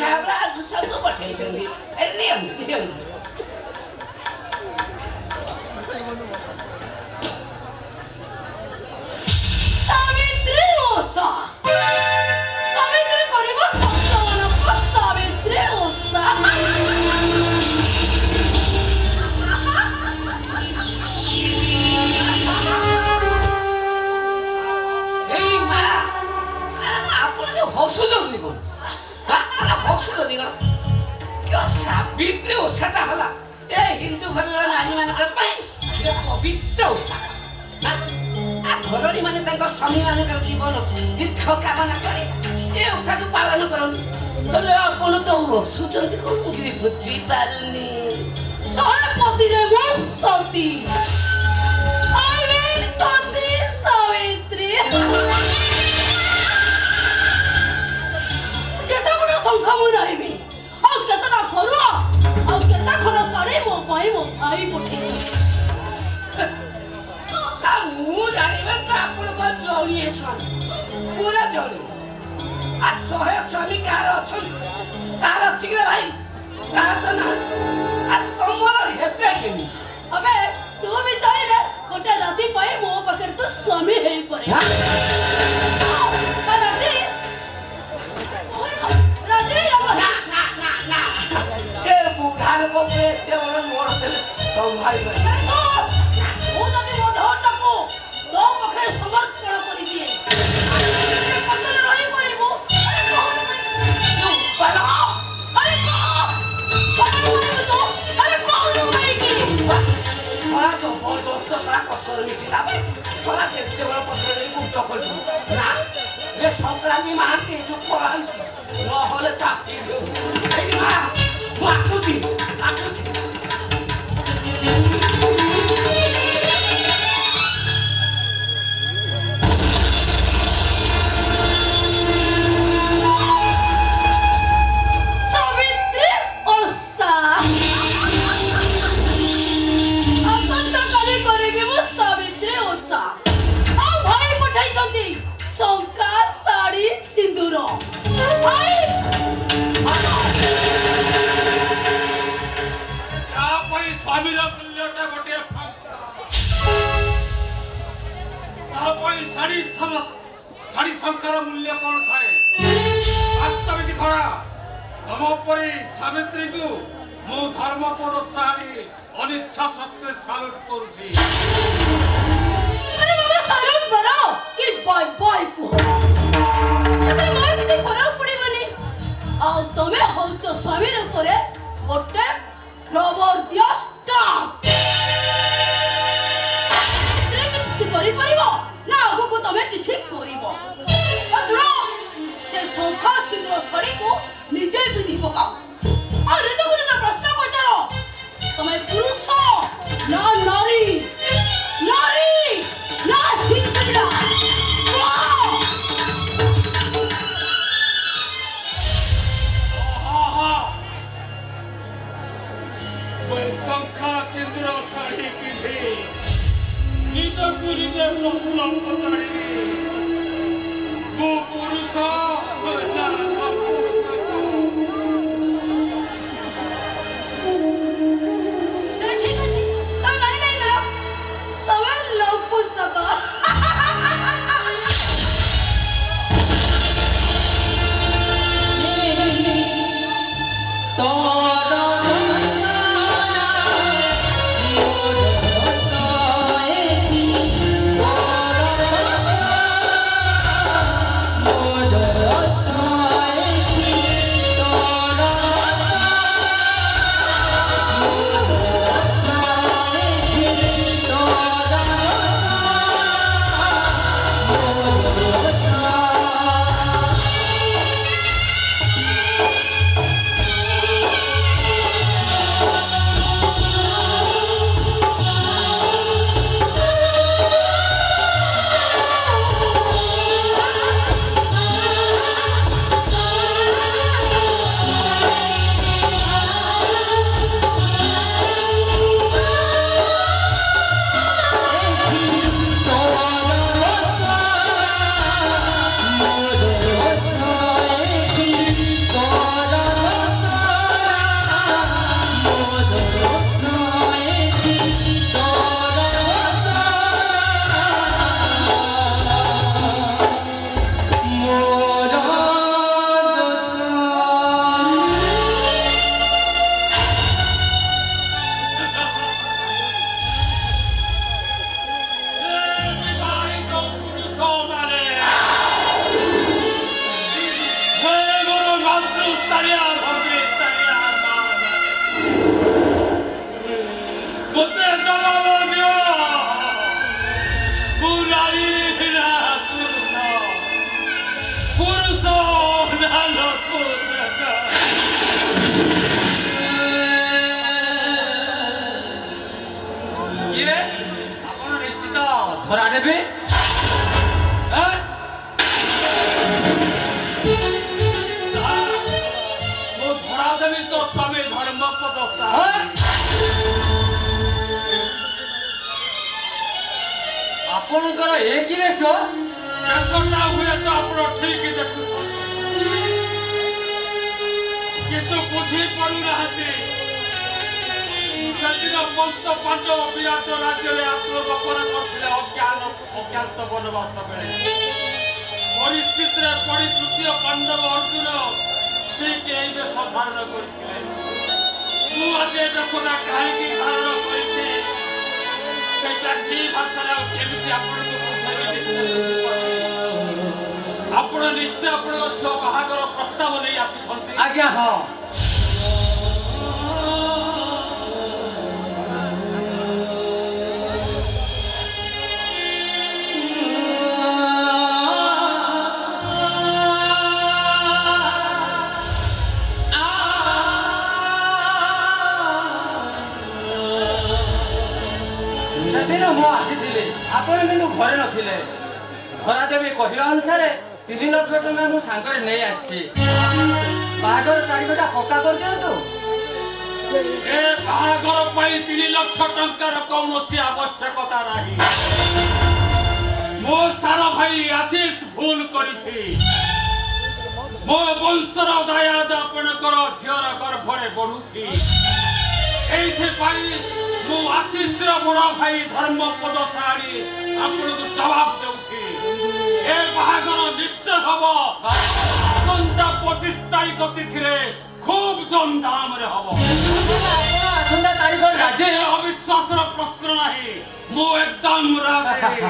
ଖାଇଲା ସବୁ ପଠେଇଛନ୍ତି ନିଅନ୍ତୁ ନିଅନ୍ତୁ ସାବିତ୍ରୀ ଓଷା ସାବିତ୍ରୀ କରିବ ସତ୍ୟମାନଙ୍କ ସାବିତ୍ରୀ ଓଷା ଏଇ ମାରା ଆପଣ ଯୋଉ ହସୁଛନ୍ତି କଣ ହସୁଛନ୍ତି କଣ ସାବିତ୍ରୀ ଓଷାଟା ହେଲା ଏ ହିନ୍ଦୁ ଘରର ନାରୀମାନଙ୍କ ପାଇଁ ପବିତ୍ର ଓଷା ଘରଣୀ ମାନେ ତାଙ୍କ ସ୍ୱାମୀ ମାନଙ୍କର ଜୀବନ ଦୀର୍ଘ କାମନା କରି ଏ ଓଷାକୁ ପାଳନ କରନ୍ତି ହେଲେ ଆପଣ ତ ହସୁଛନ୍ତି କଣ କିଛି ବୁଝିପାରୁନି ଶହେ ପତିରେ ମୁଁ ସତୀ ସତୀ ସାବିତ୍ରୀ କେତେ ବଡ଼ ସଂଖ୍ୟା ମୁଁ ରହିବି ଆଉ କେତେଟା ଫରୁଆ ଆଉ କେତେ ଖଣ୍ଡ ଶାଢ଼ୀ ମୋ ପାଇଁ ମୋ ଭାଇ ପଠେଇଛି ମୁଁ ଜାଣିବା ତ ଆପଣଙ୍କ ଜଣିଏ ସ୍ୱାମୀ ପୁରା ଜଣି ଆଉ ଶହେ ସ୍ୱାମୀ କାହାର ଅଛନ୍ତି କାହାର ଅଛି କି ଭାଇ କାହାର ତ ନା ଆଉ ତମର ହେବେ କେମିତି ଏବେ ତୁ ବି ଚାହିଁଲେ ଗୋଟେ ରାତି ପାଇଁ ମୋ ପାଖରେ ତ ସ୍ୱାମୀ ହେଇପାରେ ରାଜି ରାଜି ନା ନା ନା ନା ଏ ବୁଢ଼ାର ବାପରେ ଏତେ ବଡ଼ ମୋର ଦେଲେ ସମ୍ଭାଳିବ ମୁଁ ଯଦି ମୋ ଦେହଟାକୁ ତୋ ପାଖରେ ସମର୍ପଣ କରିଦିଏ ରହିପାରିବୁ ସଂକ୍ରାନ୍ତି ମାହାନ୍ତି ଯୋଉ ପଳାନ୍ତି ନହେଲେ ଚାପି ମୁଁ ଆସୁଛି ଆସୁଛି ଶାଢ଼ୀ ଶଙ୍କାର ମୂଲ୍ୟ କଣ ଥାଏ ବାସ୍ତବିକ ଧରା ତମ ପରି ସାବିତ୍ରୀକୁ ମୁଁ ଧର୍ମପଦ ଶାଢ଼ୀ ଅନିଚ୍ଛା ସତ୍ତ୍ୱେ ସାଲୁଟ କରୁଛି ଆଉ ତମେ ହଉଛ ସ୍ୱାମୀର ଉପରେ ଗୋଟେ କିଛି କରିପାରିବ ନା ଆଗକୁ ତମେ କିଛି କରିବ ଶୁଣ ସେ ଶଙ୍ଖା ସିନ୍ଦୁର ଶାଢ଼ୀକୁ ନିଜେ ପିନ୍ଧି ପକାଅ ଆଉ ଋତୁକୁ ଯେତେ ପ୍ରଶ୍ନ ପଚାର ତମେ ପୁରୁଷ ନା ନାରୀ ନାରୀ ନା ହିନ୍ଦୁଡ଼ା ଶଙ୍ଖା ସିନ୍ଦୁର ଶାଢ଼ୀ ପିନ୍ଧି ନିଜକୁ ନିଜେ ପ୍ରଶ୍ନ ପଚାରିବି ମୁଁ ପୁରୁଷ ନା ଠିକ ଅଛି ତମେ ମାନେ ନାଇଁ କର ତମେ ଲପୁସକ କରିଦେବି ତୋ ସ୍ୱାମୀ ଧର୍ମପଦ ଆପଣଙ୍କର ଏ କି ବେଶ? ବେଶଟା ହୁଏ ତ ଆପଣ ଠିକ ଦେଖୁଛନ୍ତି କିନ୍ତୁ ବୁଝି ପାରୁନାହାନ୍ତି ସେଦିନ ପଞ୍ଚ ପାଣ୍ଡବ ବିରାଟ ରାଜ୍ୟରେ ଆତ୍ମଗୋପନ କରିଥିଲେ ଅଜ୍ଞାତ ବନବାସ ବେଳେ ପରିସ୍ଥିତିରେ ପଡ଼ି ତୃତୀୟ ପାଣ୍ଡବ ଅର୍ଜୁନ ଠିକ ଏଇ ବେଶ ଧାରଣ କରିଥିଲେ। ମୁଁ ଆଜି ଏ ବେଶଟା କାହିଁକି ଧାରଣ କରିଛି ସେଇଟା କି ଭାଷାରେ ଆଉ କେମିତି ଆପଣଙ୍କୁ ବୁଝାଇବି ଆପଣ ନିଶ୍ଚୟ ଆପଣଙ୍କ ଝିଅ ବାହାଘର ପ୍ରସ୍ତାବ ନେଇ ଆସିଛନ୍ତି। ଆଜ୍ଞା ହଁ। ସେଦିନ ମୁଁ ଆସିଥିଲି ଆପଣ କିନ୍ତୁ ଘରେ ନଥିଲେ। ଘରା ଦେବୀ କହିବା ଅନୁସାରେ 3 ଲକ୍ଷ ଟଙ୍କା ମୁଁ ସାଙ୍ଗରେ ନେଇ ଆସିଛି। ବାହାଘର ତାରିଖଟା ପକ୍କା କରିଦିଅନ୍ତୁ। ଏ ବାହାଘର ପାଇଁ 3 ଲକ୍ଷ ଟଙ୍କାର କୌଣସି ଆବଶ୍ୟକତା ନାହିଁ। ମୋ ସାନ ଭାଇ ଆଶିଷ ଭୁଲ କରିଛି। ମୋ ବଂଶର ଦାୟାଦ ଆପଣଙ୍କର ଝିଅର ଗର୍ଭରେ ବଢୁଛି। ଏଇଥିପାଇଁ ମୁଁ ଆଶିଷର ବଡ଼ ଭାଇ ଧର୍ମପଦ ସାହାଣୀ ଆପଣଙ୍କୁ ଜବାବ ଦେଉଛି ଏ ବାହାଘର ନିଶ୍ଚୟ ହବ। ଆସନ୍ତା 25 ତାରିଖ ତିଥିରେ ଖୁବ୍ ଧୁମଧାମରେ ହବ। ଆସନ୍ତା ତାରିଖ ରାଜି ଅବିଶ୍ୱାସର ପ୍ରଶ୍ନ ନାହିଁ। ମୁଁ ଏକଦମ ରାଜି।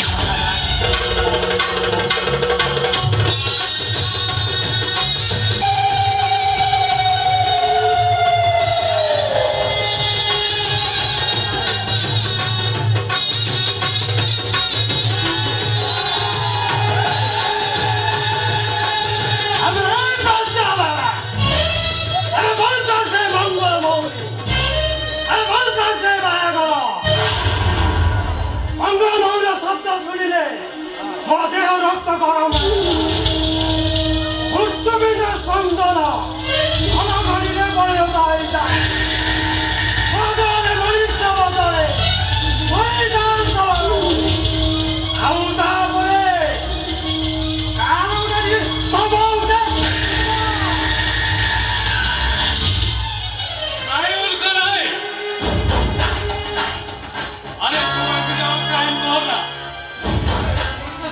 ମୋ ଦେହ ରକ୍ତ ଗରମ ହୃତ୍ପିଣ୍ଡ ସ୍ପନ୍ଦନ ଘନ ଘଡ଼ିରେ ପରିଣତ ହୋଇଥାଏ। ମୋ ଦେହରେ ମଣିଷ ବଦଳେ ଆଉ ତାପରେ କାରଣ ଗୋଟେ ଶବ ଉଠେ।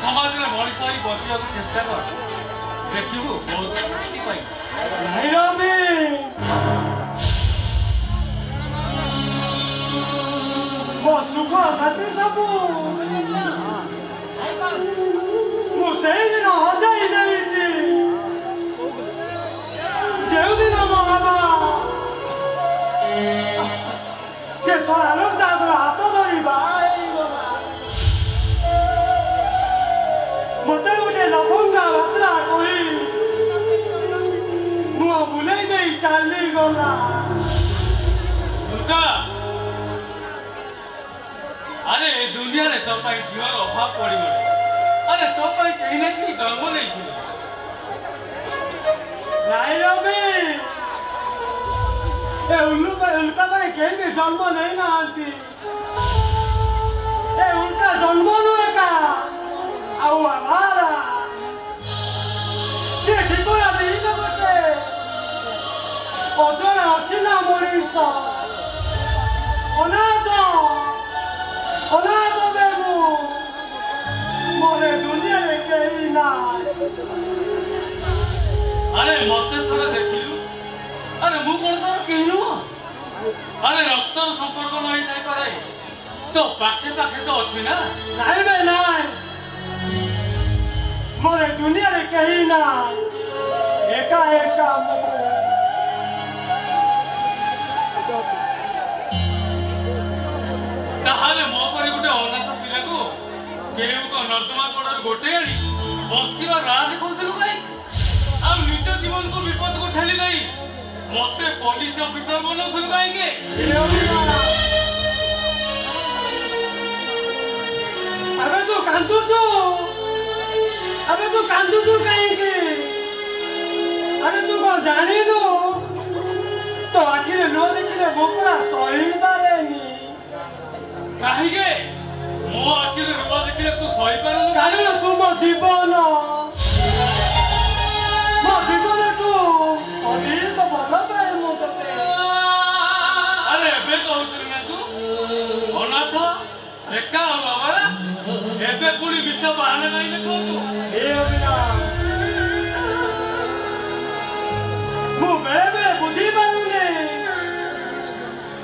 ସମାଜରେ ମଣିଷ ହେଇ ବସିବାକୁ ଚେଷ୍ଟା କର ଦେଖିବୁ ବହୁତ ମୋ ସୁଖ ସାଥୀ ସବୁ ମୁଁ ସେଇଦିନ ହଜାଇ ଦେଇଛି ଯେଉଁଦିନ ମୋ ବାବା ସେ ସଳାଲୋକ ଦାସର ହାତ ଧରି ବାହା ହେଇଗଲା। ମୋତେ ଗୋଟେ ଲଫଙ୍ଗା ବାତ୍ରା କହି ମୁହଁ ବୁଲେଇ ଦେଇ ଚାଲିଗଲା। ଦୁର୍ଗା ଆରେ ଏ ଦୁନିଆରେ ତୋ ପାଇଁ ଝିଅର ଅଭାବ ପଡ଼ିବନି। ଆରେ ତୋ ପାଇଁ କେହି ନା କେହି ଜନ୍ମ ନେଇଥିଲେ। ନାଇଁ ରବି ଏ ଉଲ୍କା ପାଇଁ କେହି ବି ଜନ୍ମ ନେଇନାହାନ୍ତି। ଏ ଉଲ୍କା ଜନ୍ମ ନୁହେଁ କା ଆଉ ଆଭାରା ସେ ଠିକଣା ଦେଇନ ଗୋଟେ ଅଜଣା ଅଛି ନା ମଣିଷ ଅନାଥ ବେବୁ ମୋର ଦୁନିଆରେ କେହି ନାହିଁ। ଆରେ ମତେ ଥରେ ଦେଖିଲୁ। ଆରେ ମୁଁ କଣ ତୋର କେହି ନୁହଁ। ଆରେ ରକ୍ତର ସମ୍ପର୍କ ନ ହେଇଥାଇପାରେ ତ ପାଖେ ପାଖେ ତ ଅଛି ନା। ନାଇଁ ବେ ନାଇଁ ମୋର ଦୁନିଆରେ କେହି ନାହିଁ। ଏକା ଏକା ତାହେଲେ ମୋ ପରି ଗୋଟେ ଅନାଥ ପିଲାକୁ କେଉଁ ନର୍ଦ୍ଦମା କଡ଼ରେ ଗୋଟେ ଆଣି ବଞ୍ଚିବା ରାହ ଦେଖଉଥିଲୁ କାହିଁ? ଆଉ ନିଜ ଜୀବନକୁ ବିପଦକୁ ଠେଲି ଦେଇ ମତେ ପୋଲିସ ଅଫିସର ବନଉଥିଲୁ କାହିଁକି? ଏବେ ତୁ କାନ୍ଦୁଛୁ କାହିଁକି? ଆରେ ତୁ କଣ ଜାଣିନୁ କାହିଁକି ମୋ ଆଖିରେ ରୂପ ଦେଖିଲେ ତୁ ସହିପାରୁନୁ? କାରଣ ତୁ ମୋ ଜୀବନଠୁ ଅଧିକ ଭଲ ପାଏ ମୁଁ ତତେ। ଆରେ ଏବେ କହୁଥିଲୁ ନା ତୁ ଅନାଥ ଏକା ଆଉ ବାବାରା ଏବେ ପୁଣି ମିଛ ବାହାନା ନାହିଁ କହୁଛୁ? ହେ ଅବିନାଶ, ମୁଁ ବେଳେ ବୁଝିପାରୁନି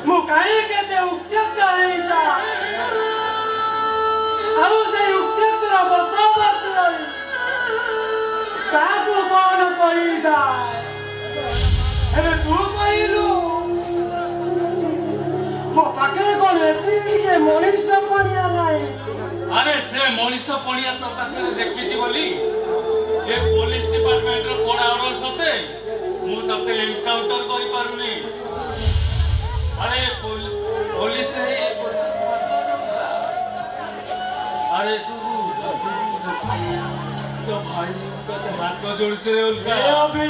ମୁଁ କାହିଁକି ଏତେ ଉତ୍ତ୍ୟକ୍ତ ହେଇଯାଏ ଆଉ ସେଇ ଉତ୍ତ୍ୟକ୍ତର ବଶବର୍ତ୍ତୀ ରହି କାହାକୁ କଣ କହିଯାଏ। ଏବେ ତୁ କହିଲୁ ମୋ ପାଖରେ କଣ ଏତିକି ଟିକେ ମଣିଷ ପଣିଆ ନାହିଁ? ଆରେ ସେ ମଣିଷ ପଣିଆ ତୋ ପାଖରେ ଦେଖିଛି ବୋଲି ଏ ପୋଲିସ ଡିପାର୍ଟମେଣ୍ଟର କୋଡ ଅର୍ଡର ସତେ ମୁଁ ତତେ ଏନକାଉଣ୍ଟର କରିପାରୁନି। ଆରେ ପୋଲିସ ଆରେ ତୁ तो भाई का तो हाथ को जोड़ते रे उनका ए अभी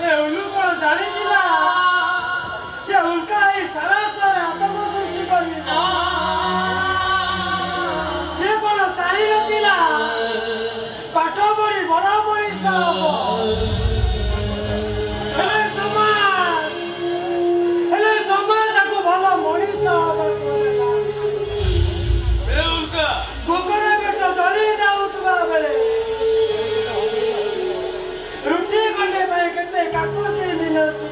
ए उल्लू कोन जानी दिला से उनका ही सारा सारा आत्म सृष्टि करी से कोन चाहि नथिला पाठ पढ़ी बड़ा मनीषा हो हेले समाज को भला मनीषा हो कुकुरा पेट जली जाऊथुवा बेले रुटी खंडे पाए केते काकुती मिनती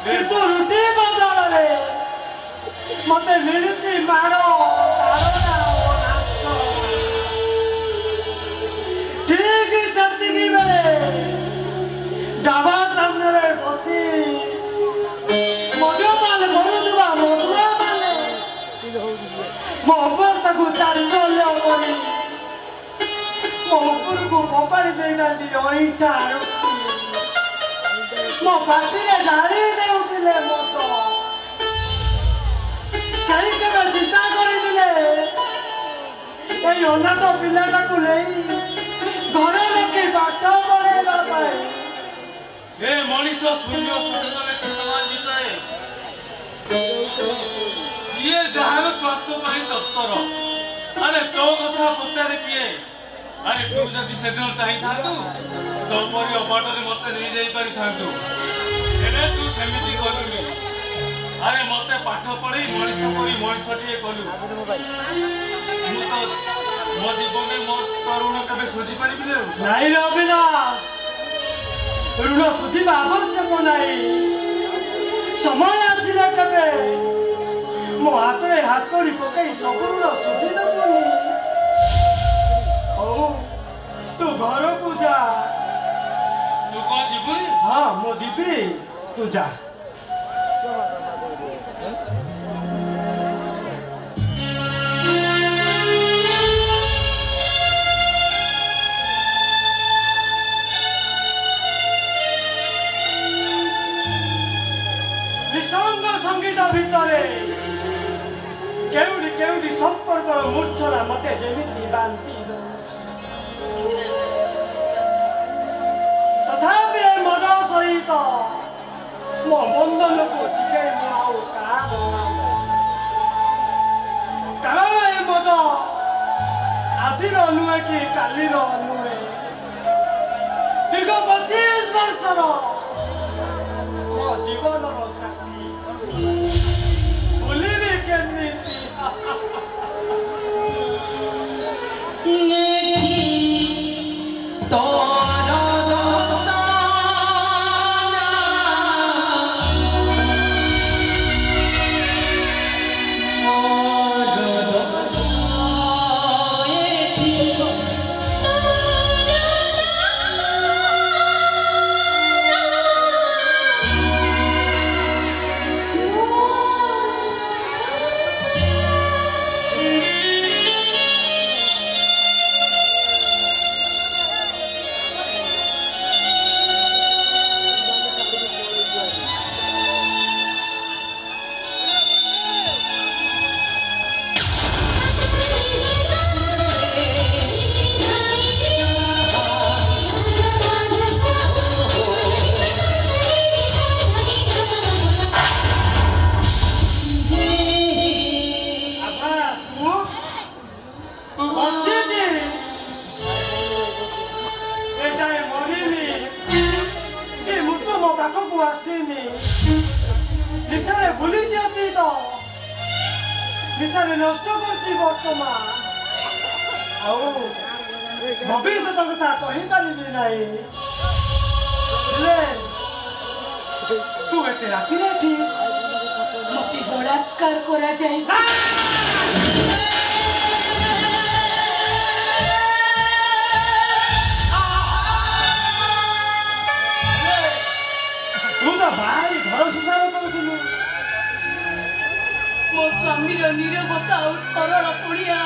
किंतु रुटी बदଳରେ मते मिलुची माड़ो तारना ओ नाच ठीक सत्तिकी बेले डाबा सामने रे बसी ମୋ ଅବସ୍ଥାକୁ ଚାଞ୍ଚଲ୍ୟ କରି ମୋ ଉପରକୁ ଫୋପାଡ଼ି ଦେଇଥାନ୍ତି ଅଇଁଠା ରୁଟି ମୋ ପାଟିରେ ଢାଳି ଦେଉଥିଲେ ମଦ। କେହି କେବେ ଚିନ୍ତା କରିଥିଲେ ଏଇ ଅନାଥ ପିଲାଟାକୁ ନେଇ ଘରେ ରଖି ପାଠ ପଢ଼େଇବା ପାଇଁ? ଏ ମଣିଷ ଶୂନ୍ୟ ଶୂନ୍ୟରେ ସମାଜ ଭିତରେ କିଏ ଯାହାର ସ୍ୱାର୍ଥ ପାଇଁ ତତ୍ପର। ଆରେ ତୋ କଥା ପଚାରେ କିଏ? ଆରେ ତୁ ଯଦି ସେଦିନ ଚାହିଁଥାନ୍ତୁ ତୋ ପରି ଅବାଟରେ ମତେ ନେଇଯାଇ ପାରିଥାନ୍ତୁ, ହେଲେ ତୁ ସେମିତି କଲୁନି। ଆରେ ମତେ ପାଠ ପଢେଇ ମଣିଷ ପରି ମଣିଷଟିଏ କଲୁ। ମୁଁ ତ ମୋ ଜୀବନରେ ମୋ ଋଣ କେବେ ଶୁଝି ପାରିବିନି। ନାଇଁ ରେ ଅବିନାଶ, ଋଣ ଶୁଝିବା ଆବଶ୍ୟକ ନାହିଁ। ସମୟ ଆସିଲେ କେବେ ମୋ ହାତରେ ହାତଡ଼ି ପକାଇ ସବୁ ଋଣ ଶୁଝି ଦେବୁନି। ହଉ ତୁ ଘରକୁ ଯା। ତୁ କଣ ଯିବୁନି? ହଁ ମୁଁ ଯିବି, ତୁ ଯା। ନିସଙ୍ଗ ସଙ୍ଗୀତ ଭିତରେ କେଉଁଠି କେଉଁଠି ସମ୍ପର୍କର ମୂର୍ଚ୍ଛନା ମତେ ଯେମିତି ବାନ୍ତି ଦେଉଛି। ତଥାପି ଏ ମଦ ସହିତ ମୋ ବନ୍ଧନକୁ ଚିକେଇ ମୁଁ ଆଉ କାହାର କାରଣ ଏ ମଦ ଆଜିର ନୁହେଁ କି କାଲିର ନୁହେଁ, ଦୀର୍ଘ 25 ବର୍ଷର ମୋ ଜୀବନର ସାଥୀ। ଭୁଲିବି କେମିତି? No ଆସିନି ନିଶାରେ ଭୁଲି ଦିଅନ୍ତି ତ ନିଶାରେ ନଷ୍ଟ କରୁଛି ବର୍ତ୍ତମାନ ଆଉ ଭବିଷ୍ୟତ କଥା କହିପାରିବି ନାହିଁ ହେଲେ ତୁ ଏତେ ରାତିରେ ଏଠି ମତେ ବଳାତ୍କାର କରାଯାଇଛି ତୁ ତ ଭାରି ଘର ସୁସାର କରୁଥିଲୁ ମୋ ସ୍ୱାମୀର ନିରବତା ଆଉ ସରଳ ପୁଣିଆ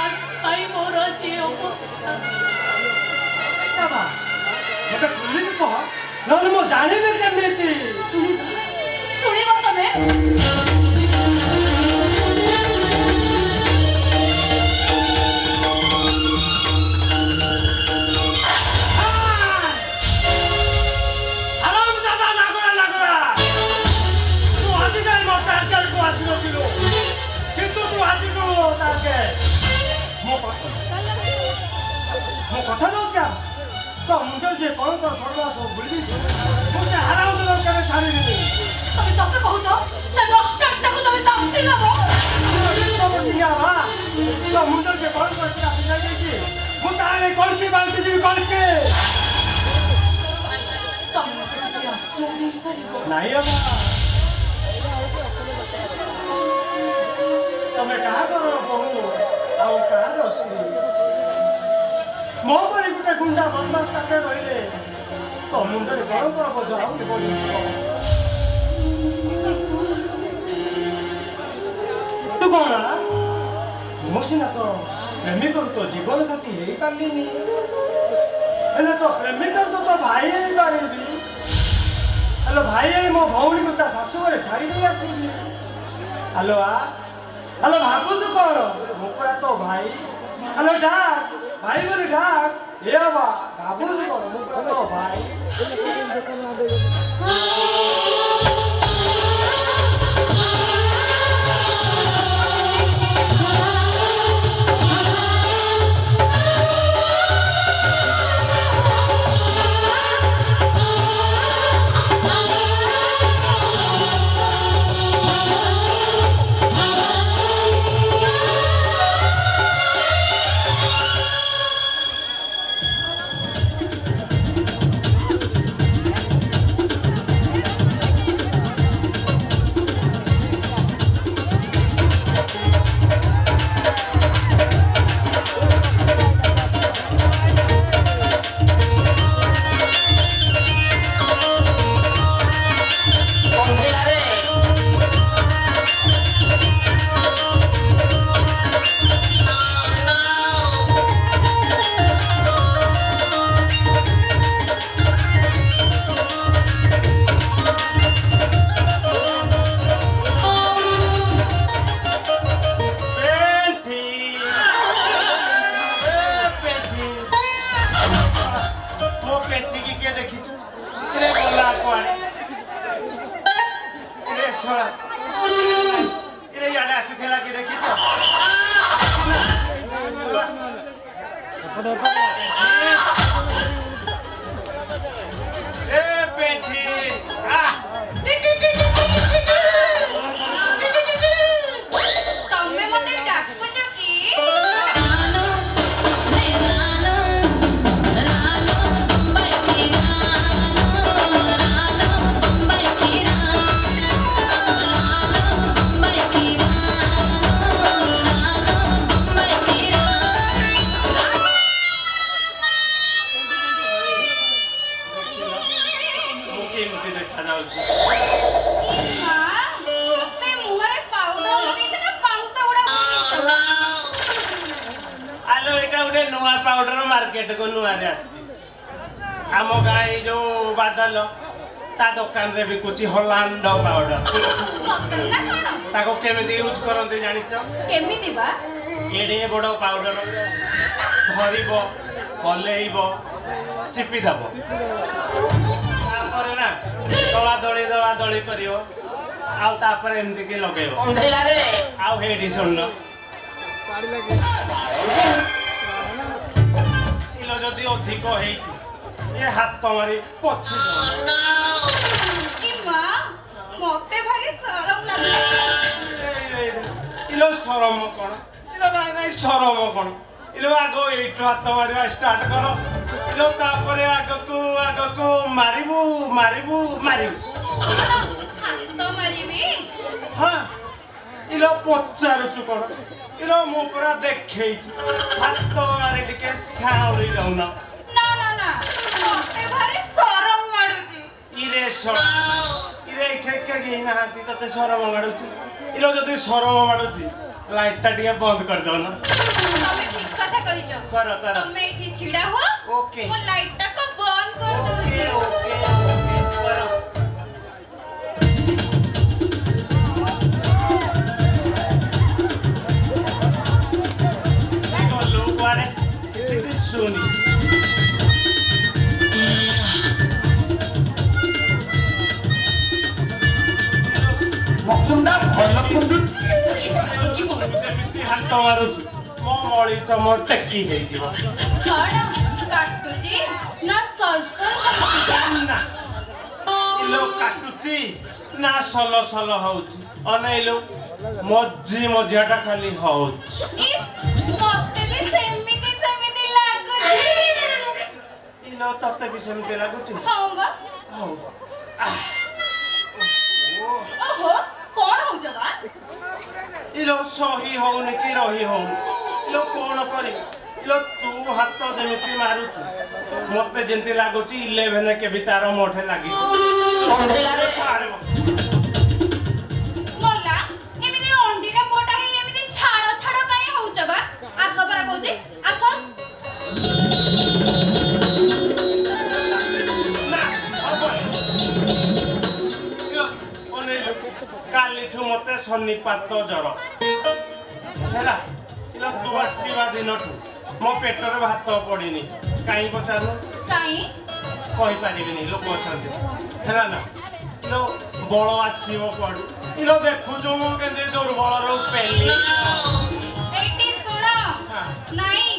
ପାଇଁ ମୋର ଆଜି ଏ ଅବସ୍ଥା ବାବା ମତେ ଖୋଲିକି କହ ନହେଲେ ମୁଁ ଜାଣିବି କେମିତି ଶୁଣିବ ତମେ ଆରାମଦାଦା ନାଗରା ନାଗରା ତୁ ଆଜି ଯାଇ ମୋ ଟାର୍ଗେଟକୁ ଆସିନଥିଲୁ କିନ୍ତୁ ତୁ ଆଜିଠୁ ଟାର୍ଗେଟ ମୋ କଥା ଦଉଛି ତ ମୁଣ୍ଡରେ ଯେ କଣ ତ ସର୍ବାସ ଭୁଲିବି ମୁଁ ସେ ଆରାମଦାଦା କେବେ ଛାଡ଼ିବିନି ତମେ ସତ କହୁଛ ସେ ନଷ୍ଟାକୁ ତମେ ଶାସ୍ତି ଦେବ ତ ମୁଣ୍ଡରେ ଯେ କଣ କରିକି ଆସିଯାଇଛି ମୁଁ ତାହେଲେ କଣକି ବାଣ୍ଟି ଯିବି କଣକି ତମେ ମତେ ଟିକେ ଆଶ୍ରୟ ଦେଇପାରିବ ନାଇଁ ବାବା ତମେ କାହା ଘରର ବୋହୂ ଆଉ କାହାର ସ୍ତ୍ରୀ ମୋ ପରି ଗୋଟେ ଗୁଣ୍ଡା ବଦମାସ ପାଖରେ ରହିଲେ ତ ମୁଣ୍ଡରେ କଣ କର ବୋଝ ଆହୁରି ବଢିଯିବ ତୁ କଣ ମୁଁ ସିନା ତ ପ୍ରେମିକରୁ ତ ଜୀବନ ସାଥୀ ହେଇପାରିଲିନି ହେଲେ ତ ପ୍ରେମିକରୁ ତ ଭାଇ ହେଇପାରିବି ହେଲୋ ଭାଇ ହେଇ ମୋ ଭଉଣୀକୁ ତା ଶାଶୁ ଘରେ ଛାଡ଼ି ଦେଇ ଆସିବି ହ୍ୟାଲୋ ହ୍ୟାଲୋ ଭାବୁଛୁ କଣ ମୁଁ ପୁରା ତ ଭାଇ ହ୍ୟାଲୋ ଡାକ୍ ଭାଇ ବୋଲି ଡାକ୍ ଏ ବାବା ଭାବୁଛୁ କଣ ମୁଁ ପୁରା ତ ଭାଇ ତମେ ମତେ ଡାକୁଛ କି पाउडर मार्केट को नुआ रे आसी आम गाई जो बादल ता दुकान रे भी कुछ हॉलैंड पाउडर ସତରେ ନା କଣ ताको केमिति यूज करते जानि छ କେମିତି ବା एडे बड़ पाउडर धरिबो हलेइबो चिपी दबो तापर ना दला दली करियो आउ तापर एमति के लगेबो अंधेला रे आउ हेडी सुननो इलो जदी अधिक हेइची ए हाथ मारी पछि କି ମା ସରମ ଲାଗୁଛି। ଇଲୋ ସରମ କଣ ଇଲୋ ନାଇଁ ନାଇଁ ସରମ କଣ ଇଲୋ ଆଗ ଏଇଠୁ ହାତ ମାରିବା ଷ୍ଟାର୍ଟ କର ଇଲୋ ତାପରେ ଆଗକୁ ମାରିବୁ ମାରିବୁ ମାରିବୁ ହାତ ମାରିବି? ହଁ ଇଲୋ ପଚାରୁଛୁ କଣ ଇଲୋ ମୁଁ ପୁରା ଦେଖେଇଛି ହାତ ମାରି ଟିକେ ସାଉଳି ଯାଉନା ନା ନା ନା ମତେ ଭାରି ସରମ ମାଡୁଛି। ଇରେ ଇରେ ଏଇଠି କେହି ନାହାନ୍ତି ତତେ ସରମ ମାଡୁଛି ଇଲୋ ଯଦି ସରମ ମାଡୁଛି ଲାଇଟଟା ଟିକେ ବନ୍ଦ କରିଦଉନା ତମେ ଠିକ କଥା କହିଛ। କର କର ତମେ ଏଠି ଛିଡା ହୁଅ। ଓକେ ମୁଁ ଲାଇଟଟାକୁ ବନ୍ଦ କରିଦଉଛି। ଓକେ କର ଗଲୁ କୁଆଡେ କିଛି ଦିଶୁନି ମକୁନ୍ଦା ଭଲ କୁନ୍ଦୁଛି ଯେମିତି ହାତ ମାରୁଛୁ ମୋ ମଳି ଚମ ଟେକି ହେଇଯିବ କଣ କାଟୁଛି ନା ସଲସଲ ହଉଛି? ନା ଇଲୋ କାଟୁଛି ନା ସଲ ସଲ ହଉଛି ଅନେଇଲୁ ମଝିଆଟା ଖାଲି ହଉଛି ଇସ୍, ମତେ ବି ସେମିତି ଲାଗୁଛି। ଇଲୋ ତତେ ବି ସେମିତି ଲାଗୁଛି ହଁ ବା। ହଉ ଓହୋ କଣ ହଉଛ ବା? ଇଲୋ ସହି ହଉନି କି ରହି ହଉନି ଇଲୋ କଣ କରିବି ଇଲୋ ତୁ ହାତ ଯେମିତି ମାରୁଛୁ ମତେ ଯେମିତି ଲାଗୁଛି 11 କେବି ତାର ମୋଠେ ଲାଗିଛି ଛାଡିବ ମଲା ଏମିତି ଅଣ୍ଡିରା ମୋଟା ହେଇ ଏମିତି ଛାଡ ଛାଡ କାଇଁ ହଉଛ ବା? ଆସ ପରା କହୁଛି ଆସ। ନା ହବନି ଇଲୋ ଅନେଇଲୁ କାଲିଠୁ ମତେ ଶନିପାତ ଜର ହେଲା ଇଲୋ ତୁ ଆସିବା ଦିନଠୁ ମୋ ପେଟରେ ଭାତ ପଡିନି କାହିଁ ପଚାରୁ କାଇଁ? କହିପାରିବିନି ଲୋକ ଅଛନ୍ତି ହେଲା ନା ଇଲୋ ବଳ ଆସିବ କୁଆଡୁ ଇଲୋ ଦେଖୁଛୁ ମୁଁ କେମିତି ଦୁର୍ବଳରୁ ପେଲି ଏଇଠି ଶୁଣ। ନାଇଁ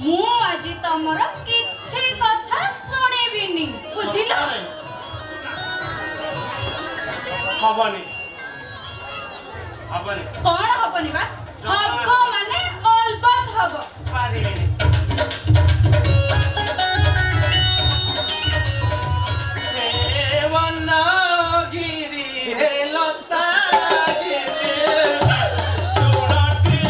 ମୁଁ ଆଜି ତମର କିଛି କଥା ଶୁଣିବିନି ବୁଝିଲ? ହବନି ହବନି କଣ ହବନି ବା? ହବ ମାନେ ଅଲବତ ହବ। ପାରିବିନି ବନଗିରି ହେ ଲତାଗିରି ସୁରଟି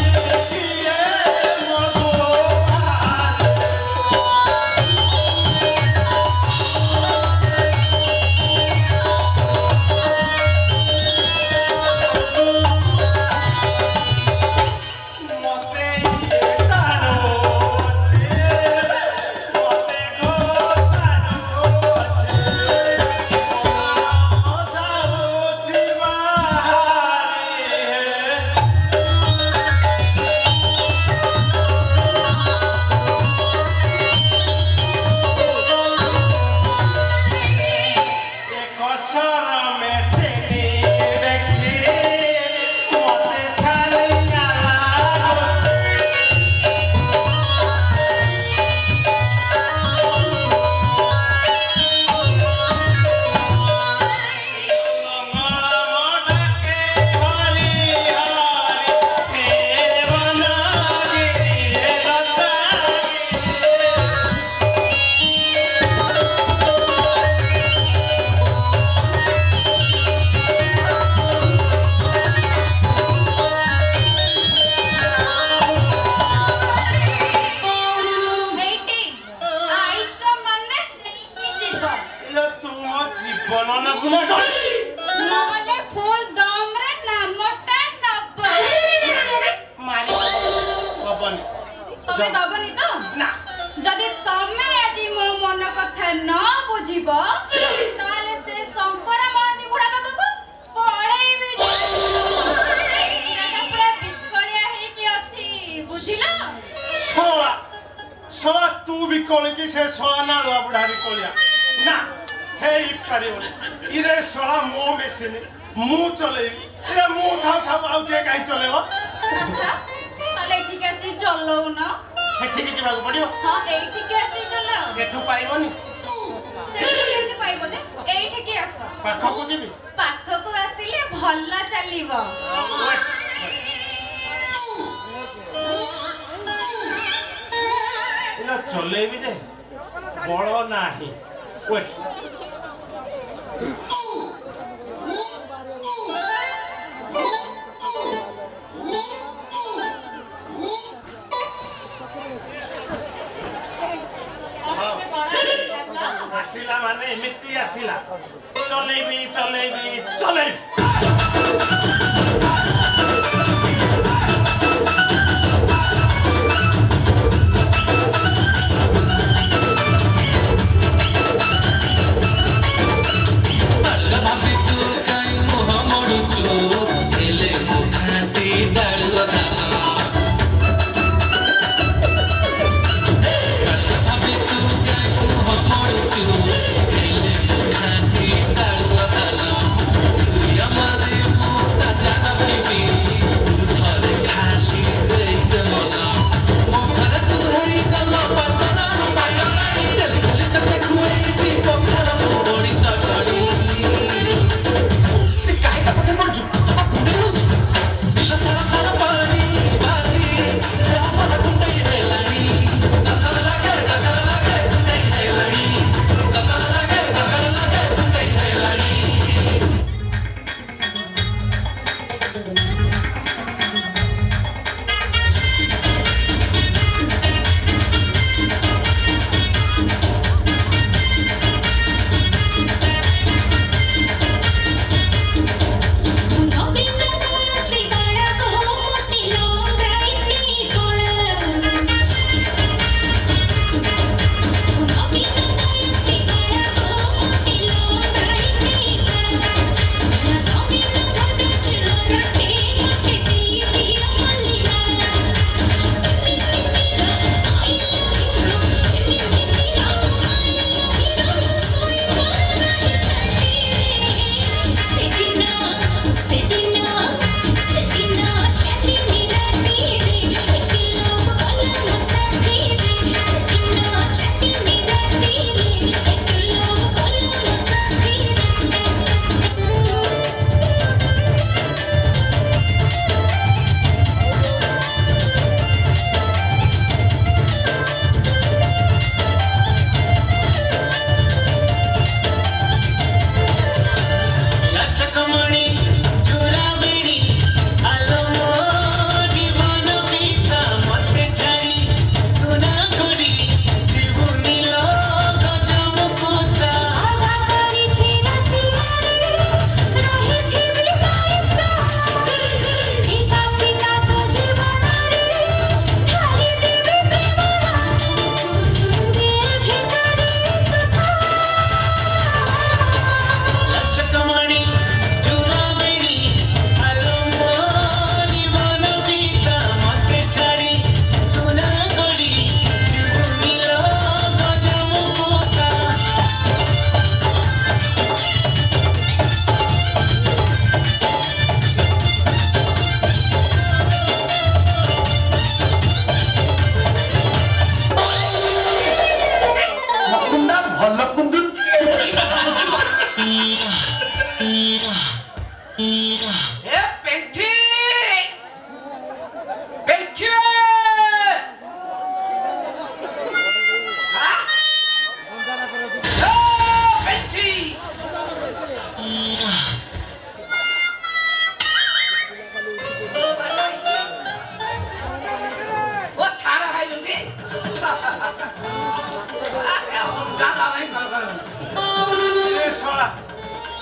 ନହେଲେ ଫୁଲ ଦମରେ ନାମଟା ନବ। ତମେ ଦବନି ତ? ନା ଯଦି ତମେ ଆଜି ମୋ ମନ କଥା ନ ବୁଝିବ ତାହେଲେ ସେ ଶଙ୍କର ମହାନ୍ତି ବୁଢା ପାଖକୁ ପଳେଇବି। ପୁରା ବିକଳିଆ ହେଇକି ଅଛି ବୁଝିଲ? ଶଳା ତୁ ବି କଳିକି ସେ ଶଳା ନାଳୁଆ ବୁଢା ବି କଳିଆ ନା ହେଇପାରିବନି ଇରେ ଶଳା ମୋ ମେସିନ୍ ମୁଁ ଚଲେଇବି ଇରେ ମୁଁ ଥାଉ ଆଉ କିଏ କାହିଁ ଚଲେଇବ ଆଚ୍ଛା ତାହେଲେ ଏଠିକି ଆସି ଚଲଉନ। ସେଠିକି ଯିବାକୁ ପଡିବ ହଁ ଏଇଠିକି ଆସି ଚଲାଅ। ଏଠୁ ପାଇବନି ସେଠି କେମିତି ପାଇବ ଯେ? ଏଇଠିକି ଆସ। ପାଖକୁ ଯିବି ପାଖକୁ ଆସିଲେ ଭଲ ଚାଲିବ। ଏଇଟା ଚଲେଇବି ଯେ ବଳ ନାହିଁ। ୱେଟ୍। ଆସିଲା ମାନେ ଏମିତି ଆସିଲା। ଚଲେଇବି।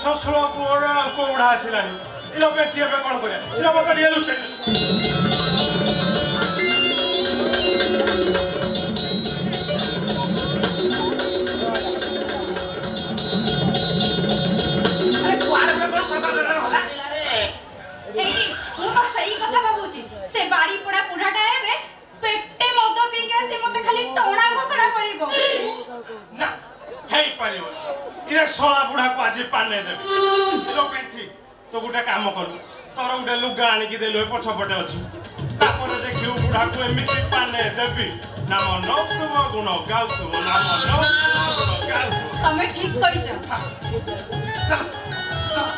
ଶ୍ୱଶୁର ପୁଅର କୋଉଢା ଆସିଲାଣି ଇଲୋ ବେଟି ଏବେ କଣ କରିବା ଇଲୋ ମତେ ଟିକେ ଲୁଚେଇ ଶଳା ବୁଢାକୁ ଆଜି ପାନେ ଦେବି ଇଲୋ ବେଟି ତୁ ଗୋଟେ କାମ କରୁ ତୋର ଗୋଟେ ଲୁଗା ଆଣିକି ଦେଲୁ ଏ ପଛପଟେ ଅଛି ତାପରେ ଦେଖିବୁ ବୁଢାକୁ ଏମିତି ପାନେ ଦେବି ନାମ ନଉଥିବ ଗୁଣ ଗାଉଥିବ ନାମ ନଉଥିବ ଗାଉଥିବ ତମେ ଠିକ କହିଛ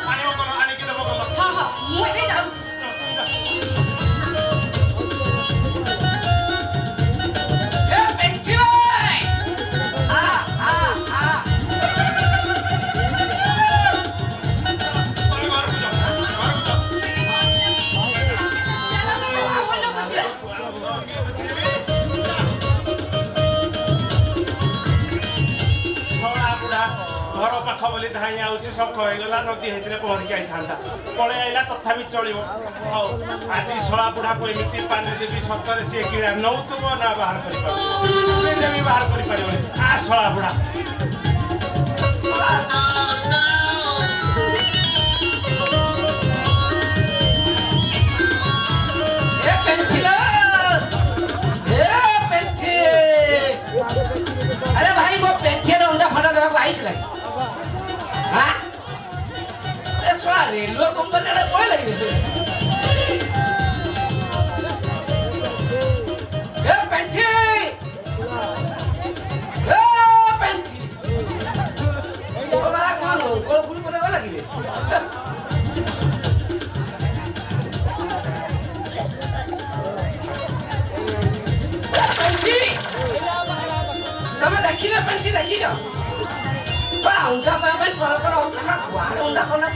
ଆଣିବ କଲ ଆଣିକି ଦେବ କଲ ହଁ ହଁ ମୁଁ ଏବେ ଯାଉ ଏ ପେଣ୍ଠି ଭାଇ ଆ ଆ ଆ ଶଳା ବୁଢା ଘର ପାଖ ବୋଲି ଧାଇଁ ଆଉଛି ଶଖ ହେଇଗଲା ନଦୀ ହେଇଥିଲେ ପହଁରିକି ଆଇଥାନ୍ତା ପଳେଇ ଆଇଲା ତଥାପି ଚଳିବ ହଉ ଆଜି ଶଳା ବୁଢାକୁ ଏମିତି ପାଣି ଦେବି ସତରେ ସିଏ କିଣା ନଉଥିବ ନା ବାହାର କରିପାରିବ ଦେବି ବାହାର କରିପାରିବନି ଆ ଶଳା ବୁଢା ଏ ପେଣ୍ଠି लो ଏ ପେଣ୍ଠି ଆରେ ଭାଇ ମୋ ପେଣ୍ଠିର ଅଣ୍ଡା ଫଣ୍ଡା ଦେବାକୁ ଆଇଥିଲା ହଁ ଏ ଶଳା ରେଲୱେ କମ୍ପାନୀ ଆଡ଼େ ପଳେଇ ଲାଗିଲେ ଏ ପେଣ୍ଠି ଏ ପେଣ୍ଠି ଶଳା କଣ ଗୋଳ ଫୁଲ କରିବାକୁ ଲାଗିଲେ ପେଣ୍ଠି ତମେ ଦେଖିଲ ପେଣ୍ଠି ଦେଖିଲ ଅଣ୍ଡା ପାଇଁ କର ଅଣ୍ଡା କୁଆଡ଼େ ଅଣ୍ଡା କଲା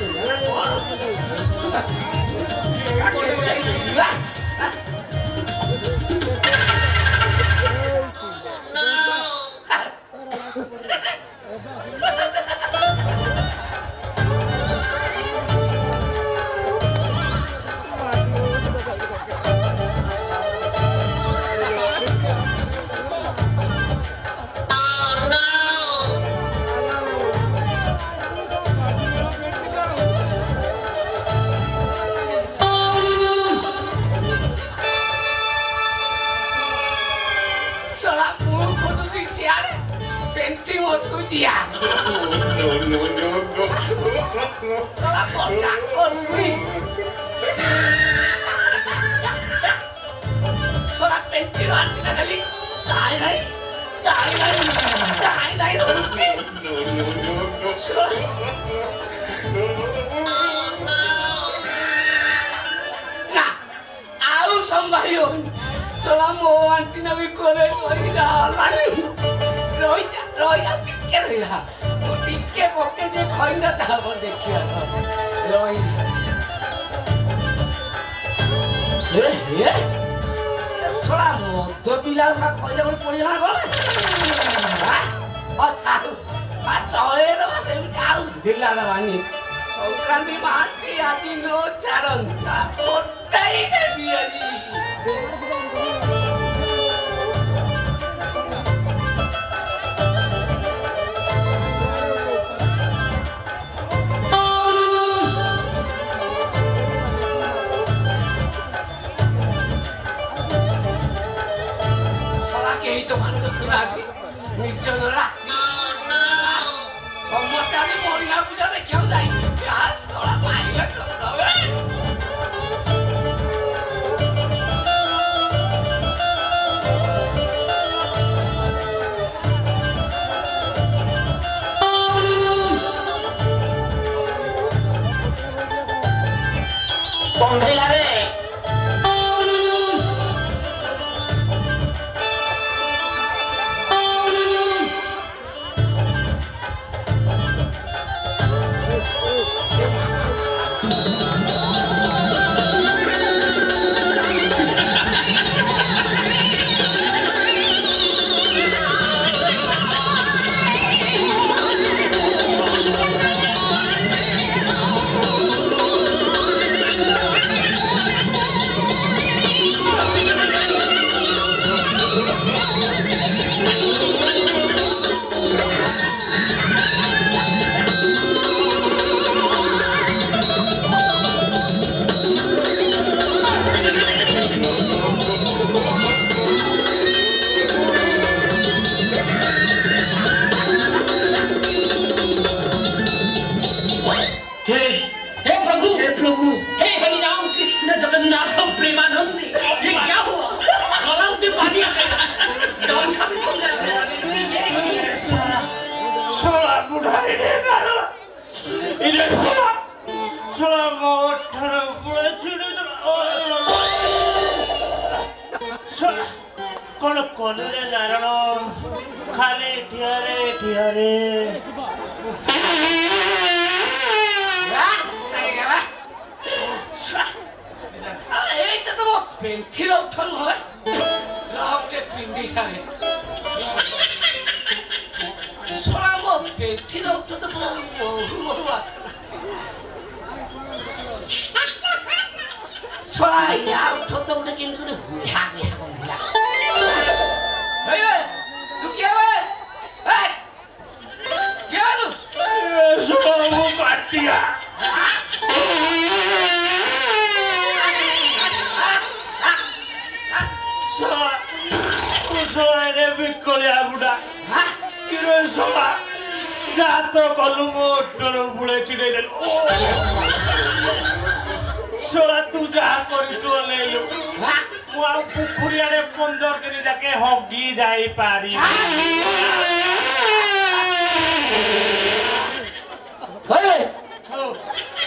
Dia. Salah kotak sih. Salah pencilan kita kali. Die. Nah, aku sambayon. Selama anti nabi kore koi dalan. Roya pikir ya. Pikir pokoknya dia koi nggak tahu dekian. Roya. Selama tu bilang mak kau jangan pulang boleh. Oh tahu. Tahu itu masih tahu. Bilang apa ni? Kau kan mati hati lo caron. Takut dah dia ni. Itu kan lagi mission lagi semua tadi mau ngaku jadi kau dah ya soal pilot kau Pondilare ini salah mau କଲୁରେ Naran ଖାଲି ଠିଆରେ ଠିଆରେ এইটা তো ମୋ ପେଣ୍ଠିର ଉଠ ନୁହେଁ ଗୋଟେ ପିନ୍ଧି ସାରେ ଶଳା ମୋ ପେଣ୍ଠିର ଉଠ ତ ବହୁ ବହୁ ଆସେ ନା ଶଳା ୟା ଉଠ ତ ଗୋଟେ କେମିତି ଗୋଟେ ବୁଢା ବୁଢା ବନ୍ଧିଲା ତୁ କିଏ ବେ କିଏ ତୁ ସବୁ ପାଟିଆ ବିକଳିଆ ବୁଢା କିରେ ଶଳା ଯାହା ତ କଲୁ ମୋ ଓଟର ବୁଳେ ଚିଡେଇ ଦେଲୁ ଶଳା ତୁ ଯାହା କରିଛୁ ଅନେଇଲୁ ମୁଁ ଆଉ ପୁଖୁରିଆରେ 15 ଦିନ ଯାକେ ହଗି ଯାଇପାରିବି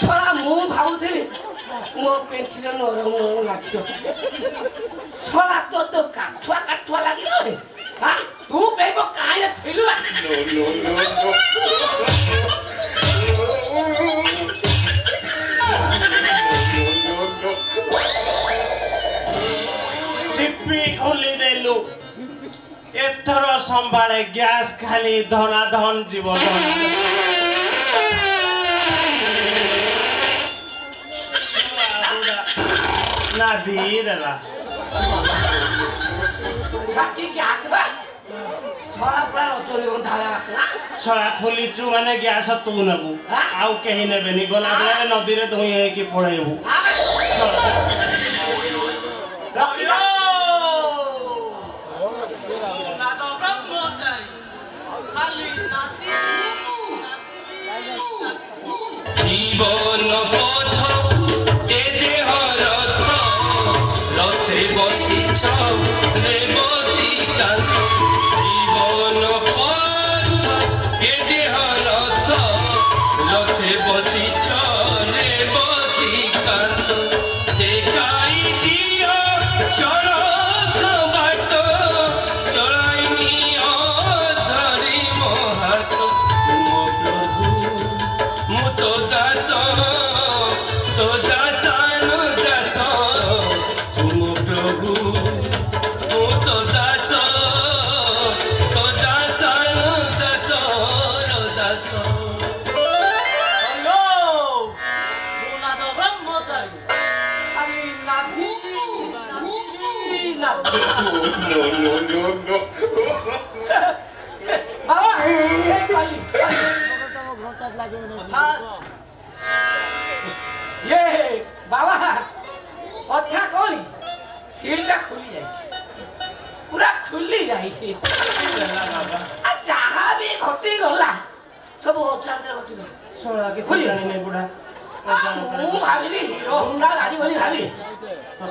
ଶଳା ମୁଁ ଭାବୁଥିଲି ମୋ ପେଣ୍ଠିରେ ନରମ ନରମ ଲାଗିବ ଶଳା ତ କାଠୁଆ କାଠୁଆ ଲାଗିଲଣି ତୁ ବେବ କାହିଁରେ ଥିଲୁ ଟିପି ଖୋଲି ଦେଲୁ ଏଥର ସମ୍ଭାଳେ ଗ୍ୟାସ ଖାଲି ଧନାଧନ ଜୀବନ ନାଦି ଦେଲା ସାକି ଗ୍ୟାସ ବା ଶଳା ପୁରା ରଜনী ବନ୍ଧାଳେ ଆସେ ନା ଶଳା ଖୋଲିଛୁ ମାନେ ଗ୍ୟାସ ତୁ ନେବୁ ଆଉ କେହି ନେବେନି ଗଲାବେଳେ ନଦୀରେ ଧୋଇ ହେଇକି ପଳେଇବୁ জীবন পথ এ দেহ রথ রথে বসিছ রেবতী কান্ত জীবন পথ এ দেহ রথ রথে বসিছ রেবতী কান্ত দেখাই দিও চরথ বাট চড়াই নিও ধরি মহাত মো প্রভু মু তো দাস তো দাসানু দাস তুম প্রভু মু তো দাস তো দাসানু দাস দাস বাবা বাবা কথা কলি সিলটা খুলি যাইছে পুরা খুলি যাইছে যাহা বি ঘটি গলা সব অচান্ତରେ ঘটি গলা ଶଳା କିଛି ଖୋଲି। ଜାଣିନି ବୁଢା ମୁଁ ଭାବିଲି ହିରୋ ହୁଣ୍ଡା ଗାଡି ବୋଲି ଭାବି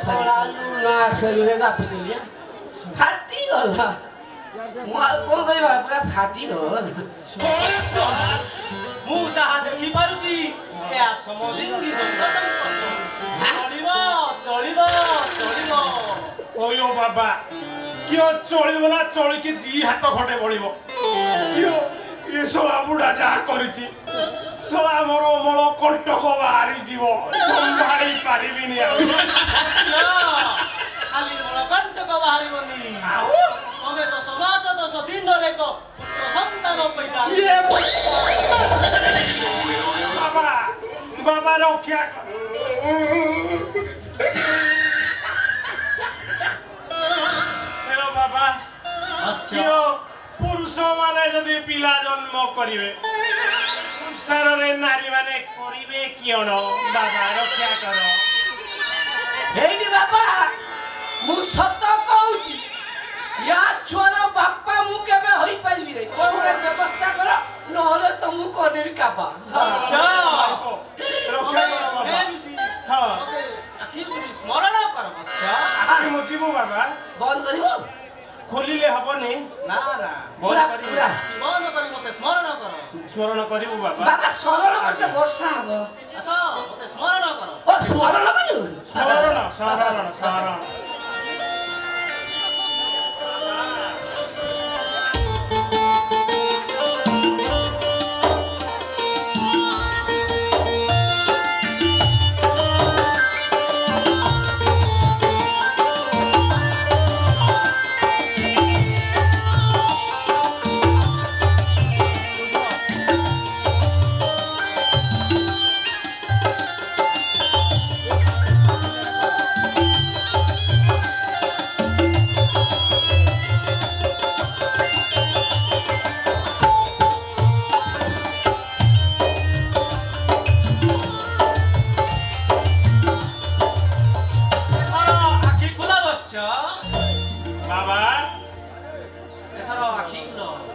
ଶଳା ଲୁନା ଶରୀରରେ ଗାପି ଦେଲି ଫାଟି ଗଲା ମୁଁ ଆଉ କଣ କରିବା ପୁରା ଫାଟି ଗଲା ମୁଁ ଯାହା ଦେଖିପାରୁଛି ଏହା ସମଲିଙ୍ଗୀ ଚଳିବ ଚଳିବ ଚଳିବ ଓୟୋ ବାବା କିଏ ଚଳିବ ନା ଚଳିକି 2 ହାତ ଖଣ୍ଡେ ବଳିବ କିଏ ଏ ଶଳା ବୁଢା ଯାହା କରିଛି ଶଳା ମୋର ଅମଳ କଣ୍ଟକ ବାହାରି ଯିବ ସମ୍ଭାଳି ପାରିବିନି ଆଉ ଖାଲି ମଳକଣ୍ଟକ ବାହାରିବନି ଆଉ ତମେ 10 ମାସ 10 ଦିନରେ ଏକ ପୁତ୍ର ସନ୍ତାନ ପୈଦା ଇଏ ବାବା ବାବା ରକ୍ଷା କର ହେଲୋ ବାବା ଝିଅ ପୁରୁଷ ମାନେ ଯଦି ପିଲା ଜନ୍ମ କରିବେ ସଂସାରରେ ନାରୀ ମାନେ କରିବେ କିଅଣ ବାବା ରକ୍ଷା କର ହେଇନି ବାବା ମୁଁ ସତ କହୁଛି ୟା ଛୁଆର ବାପା ମୁଁ କେବେ ହୋଇପାରିବି ରେ କୋଉ ଗୋଟେ ବ୍ୟବସ୍ଥା କର ନହେଲେ ତ ମୁଁ କରିଦେବି କାବା ରକ୍ଷା କର ବାବା ହଁ ସ୍ମରଣ କର ବତ୍ସ ମୁଁ ଯିବୁ ବାବା ବନ୍ଦ କରିବ ଖୋଲିଲେ ହବନି ନା ନା ପୁରା ବନ୍ଦ ପୁରା ବନ୍ଦ କରି ମତେ ସ୍ମରଣ କର ସ୍ମରଣ କରିବୁ ବାବା ବାବା ସରଳ କରିତେ ବର୍ଷା ହବ ଆସ ମତେ ସ୍ମରଣ କର ଓ ସ୍ମରଣ କରିବୁ ସ୍ମରଣ ସ୍ମରଣ ସ୍ମରଣ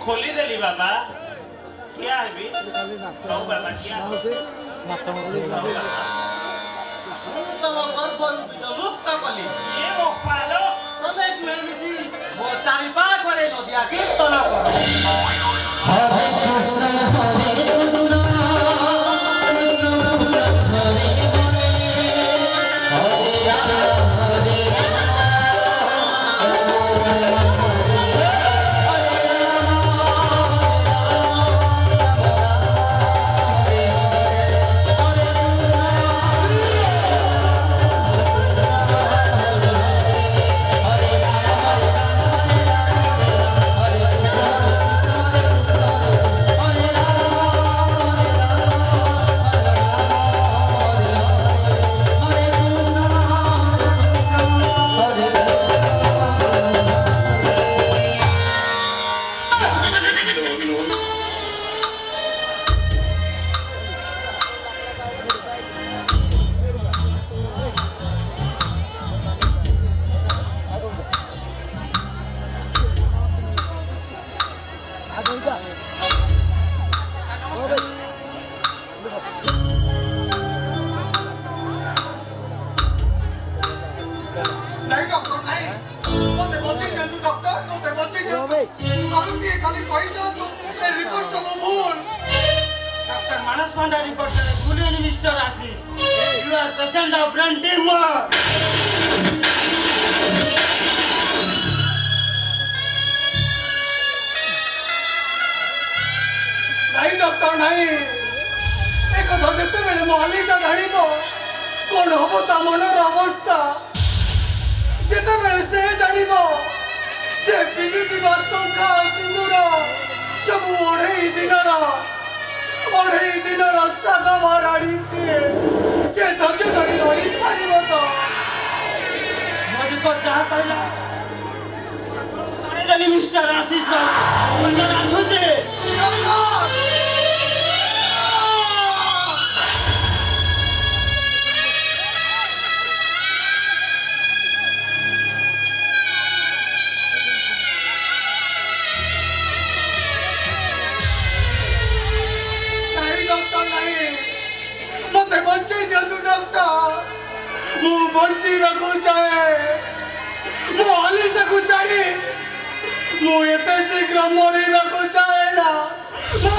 खोली देली बाबा क्या है भी हौ बाबा क्या ତମ ଗର୍ଭରୁ ବିଜ ମୁକ୍ତ କଲି ये वो पालो ତମେ ଦୁହେଁ ମିଶି ମୋ ଚାରି ପାଖରେ ନଦିଆ କୀର୍ତ୍ତନ କର नहीं डॉक्टर नहीं मते बच्चे जंतु डॉक्टर मते बच्चे जंतु कालू दिए खाली कहि दो तू ए रिपोर्ट सब भूल डॉक्टर मानस पांडा रिपोर्ट करे भूलियनी mister Ashish you are patient of brain tumour नहीं डॉक्टर नहीं एक कथा देते बेले मालिशा जानिबो कोन हबो ता मनर अवस्था जेते बेले से जानिबो से पिनितिबा संखा सिंदूर सब ओढ़ेई दिनर सादा माराड़ी से धैर्य धरी रही पारिबो तो मोदी को चाह पाइला अरे देली मिस्टर आशीष बाबू मंजर आसुचे मते बच्चे जल्दी डॉक्टर मु बंची रखु चाहे मु हली सकु चाहे मु एते शीघ्र मरी रखु चाहे ना मु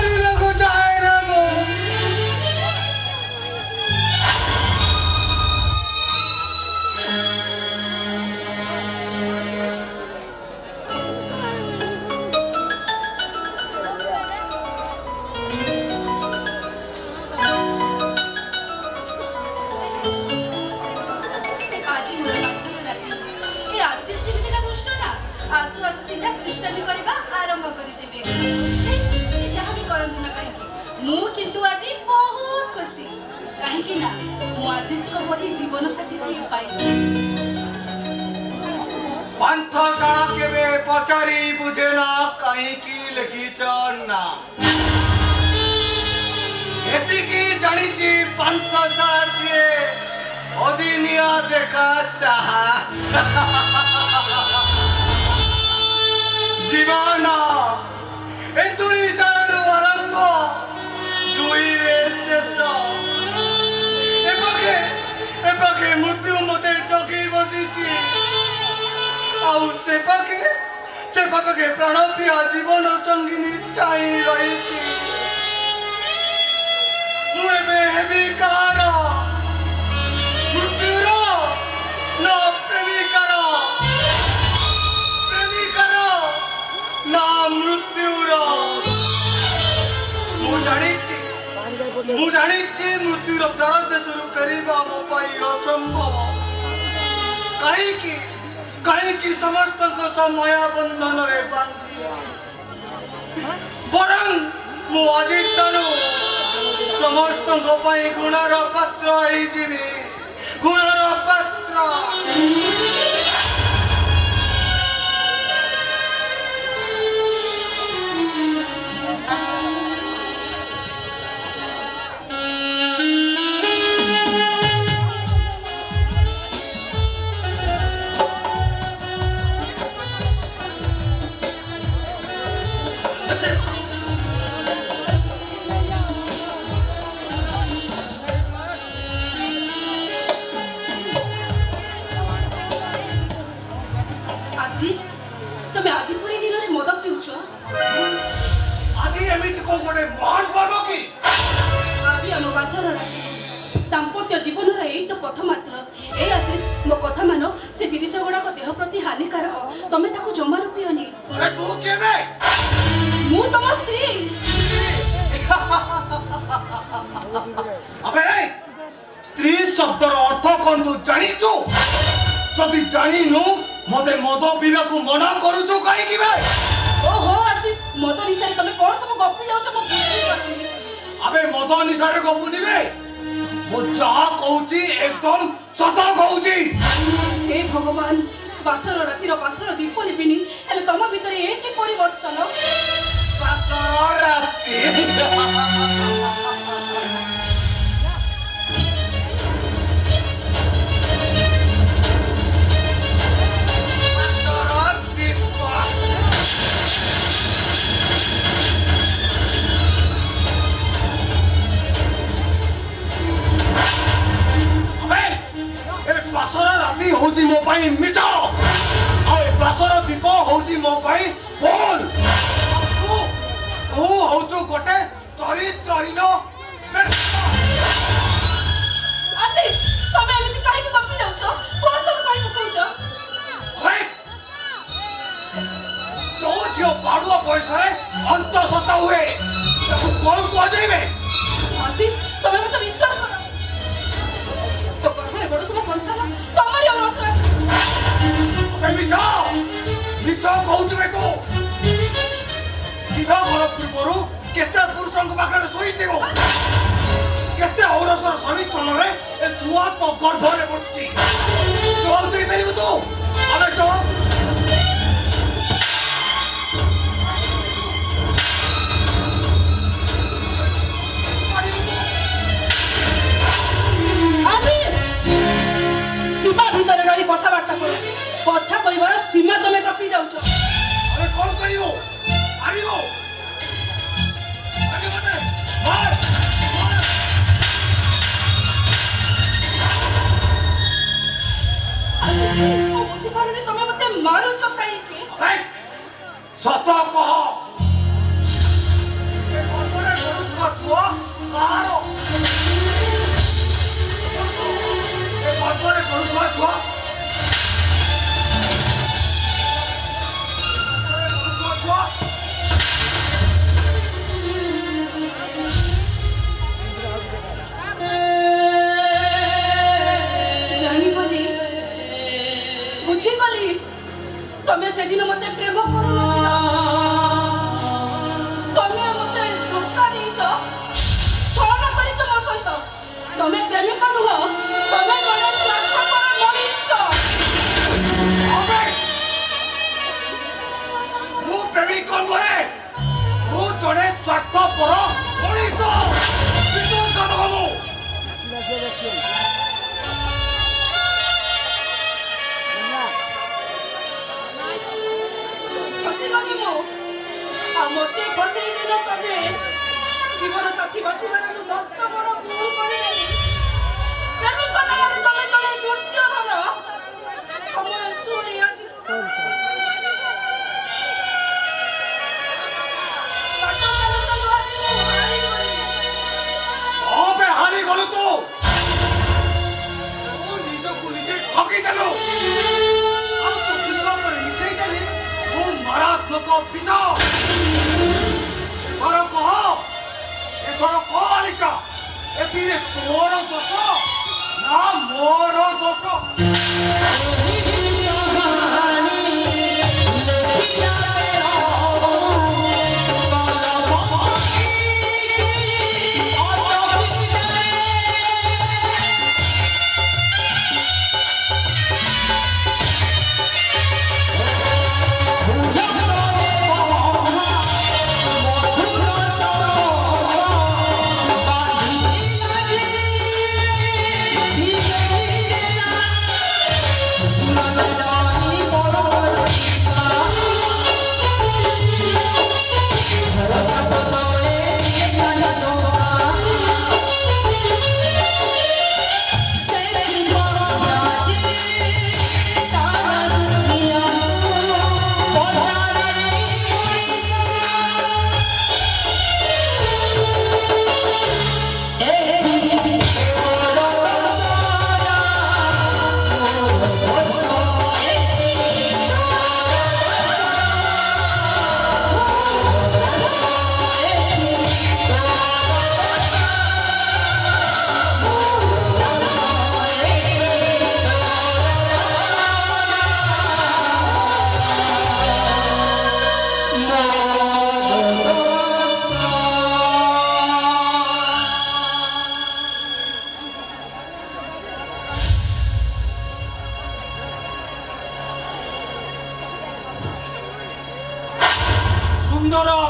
आज मोर बासुर राती ए आशीष जेमिति ना दुष्ट ना आसु आसु सीधा कृष्णाली करबा आरंभ करि देबे जहाँ भी करंतु ना कहीं मु किंतु आज बहुत खुशी कहीं कि ना मु आशीष को बोली जीवन साथी थे पाई पांथशाला केबे पचारी बुझे ना कहीं की लिखिच ना एतिकी जानिची पांथशाला जिए अदिनिया देखा चाहा जीवन एतुरी सारू आरंभ दुई रे शेष एपाके मृत्यु मते जगी बसिची आउ से पाके प्राण प्रिय जीवन संगिनी चाहि रही मुझे हेबी कार मृत्युर न प्रेमिकार ना मृत्युर मु जानिछि मृत्युर दर्द शुरू करिबा मो पाई असंभव कहीं समस्त समय बंधन रे बांधी बरं मु आजि तनु समस्त गुणर पात्र जीवी गुणर पात्र एमिति को गोटे महान पर्व कि आज आम बासर दाम्पत्य जीवन रही तो पथ मात्र ए आशीष मो कथा मान से जिनिस गुड़ाक देह प्रति हानिकारक तमे ताकू जमारू पियोनी अरे तू केबे मु तम स्त्री अबे रे स्त्री शब्दर अर्थ कोन तू जानी छु जदि जानी नु मते मद पीवा को मना करू छु काई कि बे ओहो आशीष मद निशारे तमे कोन सब गप्पी जाउछ मो बुझी पारुनी अबे मद निशारे गपुनी बे मो जा कहूची एकदम सत कहूची हे भगवान बासर रातिर बासर दीप लिपिनी हेले तम भितर ए कि परिवर्तन बासर राती बासर राती होची मो पाई मिच आ बासर दीप होची मो पाई बोल तू तू होचु गोटे चरित्रहीन आशीष तमे एमिति काहे कि गप्पी जाउछ कोन सब काहे कहउछ भाई जो जो बाड़ुआ पैसा रे अंत सत हुए ताको कौन को जाइबे आशीष तमे मते विश्वास करो तो गर्भरे बड़ तुम संतान तमरी और असर अबे मिच कहूच बे तू सीधा घर पूर्वरु केते पुरुषଙ୍କ ପାଖରେ ଶୋଇଥିବ କେତେ ଔରସର ସରିସନରେ ଏ ଛୁଆ ତ ଗର୍ଭରେ ପଡୁଛି ଜବାବ ଦେଇପାରିବୁ ତୁ ଆବେ ଜବାବ सीमा भीतर रही कथबार्ता कर कथा कहबार सीमा तमे कपी जाउछ अरे कौन करियो आरियो आगे बने मार ओ बुझी पारुनी तमे मते मारुछ काहे के अबे सत कह ए गर्भरे पडुथवा छुआ कारो ए गर्भरे पडुथवा छुआ जानी बुझी गली तमे से दिन मते प्रेम करू तमे मते धोखा दीछ छल करिछ मो सहित तमे प्रेमिका नुह तमे गणे स्वार्थपर मनीष अबे मु प्रेमिक कोन करे मु जड़े स्वार्थपर मनीष बिल्कुल कद हमु फसी गली मो आ मते फसी दिन तमे जीवन साथी बाछिबार मस्त बड़ भूल करिले प्रेमिक नारे तमे जणे दुर्योधन समय सूर्य आज अबे हारी गलु तू तू निजको निजे ठकी देलु आ तू विश्वास करे मिसई देली तू मारात्मक विष एथर कह आलिशा एथिरे तोर दोष ना मोर दोष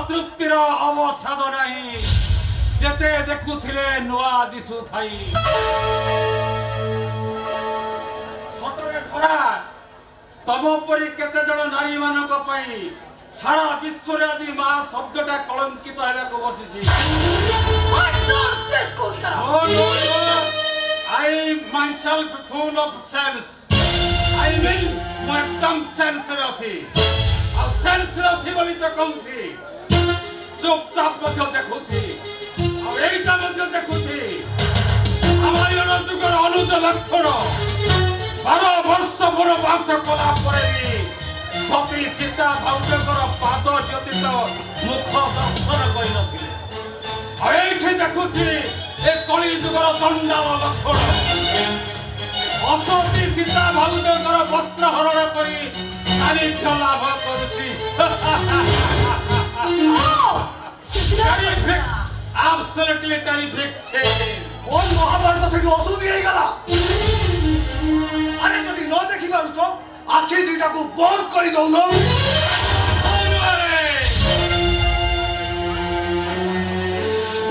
ତୃପ୍ତିର ଅବସାଦ ନାହିଁ ଯେତେ ଦେଖୁଥିଲେ ନୂଆ ଦିଶୁଥାଇ ସତରେ ଖରା ତମ ପରି କେତେ ଜଣ ନାରୀମାନଙ୍କ ପାଇଁ ସାରା ବିଶ୍ୱରେ ଆଜି ମା ଶବ୍ଦଟା କଳଙ୍କିତ ହେବାକୁ ବସିଛି What nonsense କହୁଛ? No, no, no. I myself full of sense. I mean, ମୁଁ ଏକଦମ ସେନ୍ସରେ ଅଛି ଆଉ ସେନ୍ସରେ ଅଛି ବୋଲି ତ କହୁଛି ଚୁପଚାପ ମଧ୍ୟ ଦେଖୁଛି ଆଉ ଏଇଟା ମଧ୍ୟ ଦେଖୁଛି ରାମାୟଣ ଯୁଗର ଅନୁଜ ଲକ୍ଷଣ 12 ବର୍ଷ ବନବାସ କଲା ପରେ ବି ସତୀ ସୀତା ଭାଉଜଙ୍କର ପାଦ ବ୍ୟତୀତ ମୁଖ ଦର୍ଶନ କରିନଥିଲେ ଆଉ ଏଇଠି ଦେଖୁଛି ଏ କଳି ଯୁଗର ଚଣ୍ଡାଳ ଲକ୍ଷଣ ଅସତୀ ସୀତା ଭାଉଜଙ୍କର ବସ୍ତ୍ର ହରଣ କରି ସାନ୍ନିଧ୍ୟ ଲାଭ କରୁଛି Terrific, absolutely terrific scene. কোন মহাভারত সেটি অসুবিধা হয়ে গেল আরে যদি ন দেখি পারুছ আখি দুইটাকে বন্ধ করে দৌন অনুরে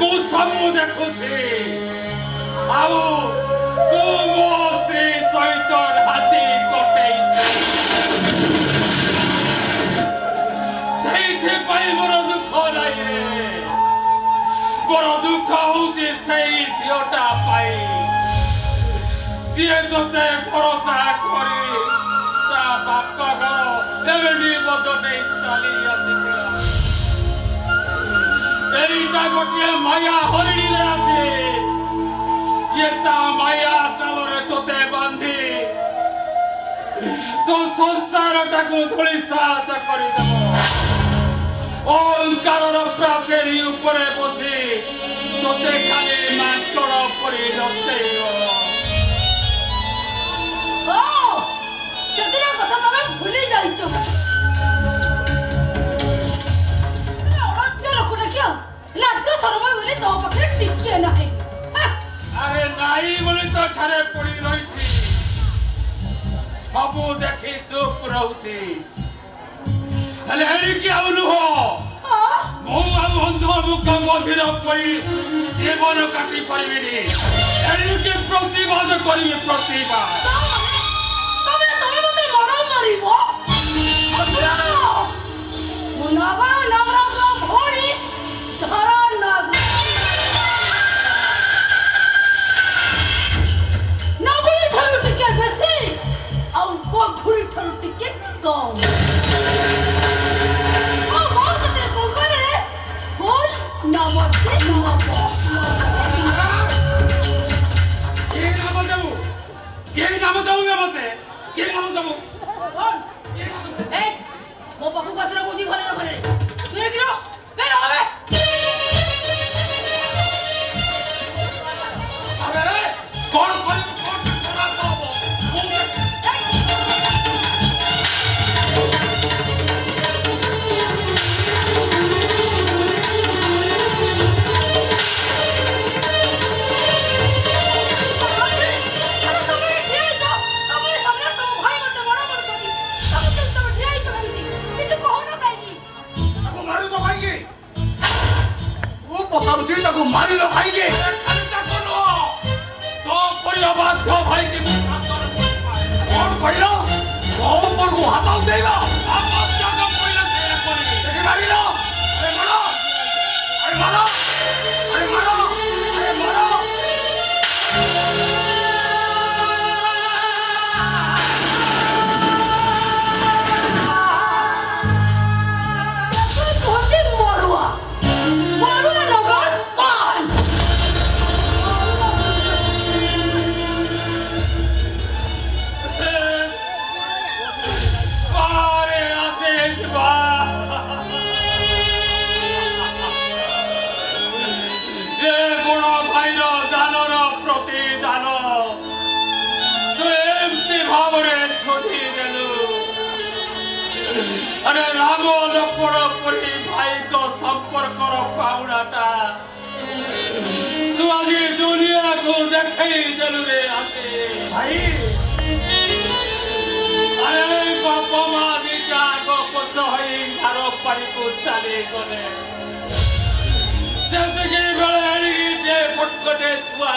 ମୁଁ ସବୁ ଦେଖୁଛି ଆଉ ତୁ ମୋ ସ୍ତ୍ରୀ ସହିତ ହାତୀ କଟେଇଛୁ ସେଇଥିପାଇଁ ମୋର ଦୁଃଖ ନାହିଁ ମୋର ଦୁଃଖ ହଉଛି ସେଇ ଝିଅଟା ପାଇଁ ଯିଏ ତୋତେ ଭରସା କରି ତା ବାପ ଘର ଏମିତି ବୋଧ ନେଇ ଚାଲି ଆସିଥିଲା ଏଇଟା ଗୋଟିଏ ମାୟା ହରିଣୀରେ ଆସେ ଇଏ ତା ମାୟା ଜାଲରେ ତୋତେ ବାନ୍ଧି ତୋ ସଂସାରଟାକୁ ଧୂଳିସାତ କରିଦେବ ଓଙ୍କାରର ପ୍ରାଚେରୀ ଉପରେ ବସି ତୋତେ ଖାଲି ମାଙ୍କଡ଼ ପରି ନଚେଇବ ଓ ସେଦିନ କଥା ତମେ ଭୁଲି ଯାଇଛ ଅଣତ୍ୟ ଲୋକଟା କିଅ ଲାଜ ସରମ ବୋଲି ତମ ପାଖରେ ଟିକେ ନାହିଁ ଆରେ ନାଇଁ ବୋଲି ତ ଠାରେ ପଡ଼ି ରହିଛି ସବୁ ଦେଖି ଚୁପ୍ ରହୁଛି ହେଲେ ଏଣିକି ଆଉ ନୁହଁ ମୁଁ ଆଉ ଅନ୍ଧମୁଖ ମନ୍ଦିର ପରି ଜୀବନ କାଟି ପାରିବିନି ଏଣିକି ପ୍ରତିବାଦ କରିବି ପ୍ରତିବାଦ ତମେ ମତେ ମର ମାରିବ ମୁଁ ନଗର ନଗର ଭଉଣୀ ଧର ନଗୁଳି ଠାରୁ ଟିକେ ବେଶୀ ଆଉ ବଘୁଳି ଠାରୁ ଟିକେ କମ୍ ମୋ ପାଖକୁ ଆସିଲା କହୁଛି ଘରେ ଘରେ ତୁ ଏ କିଲୋ ବେର হবে କଣ କରିବୁ କଣ ଖରାପ ହବ ତାକୁ ମାରିଲ ଭାଇକି ଖାଲି ତାକୁ ନୁହଁ ତୋ ପରି ଅବାଧ୍ୟ ଭାଇକି ମୁଁ ଶାସନ କରିପାରେ କଣ କହିଲ ମୋ ଉପରକୁ ହାତ ଉଠେଇଲ ଆବଶ୍ୟକ ପଇଲେ ସେଇଆ କରିବି ଦେଖି ମାରିଲ ଆରେ ମାର ଆରେ ମାର ଆରେ ମାର ଆରେ ମାର अरे राम लक्ष्मण परी भाई को संपर्क पाउनाटा तू आज दुनिया को देखई देलु रे आके भाई अरे बाप माँ दिटा को पछ हई घर ବାଡ଼ିକୁ ଚାଲିଗଲେ। ଯେତିକି ବେଳେ ଏଣିକି ଯେ ପଟକଟେ ଛୁଆ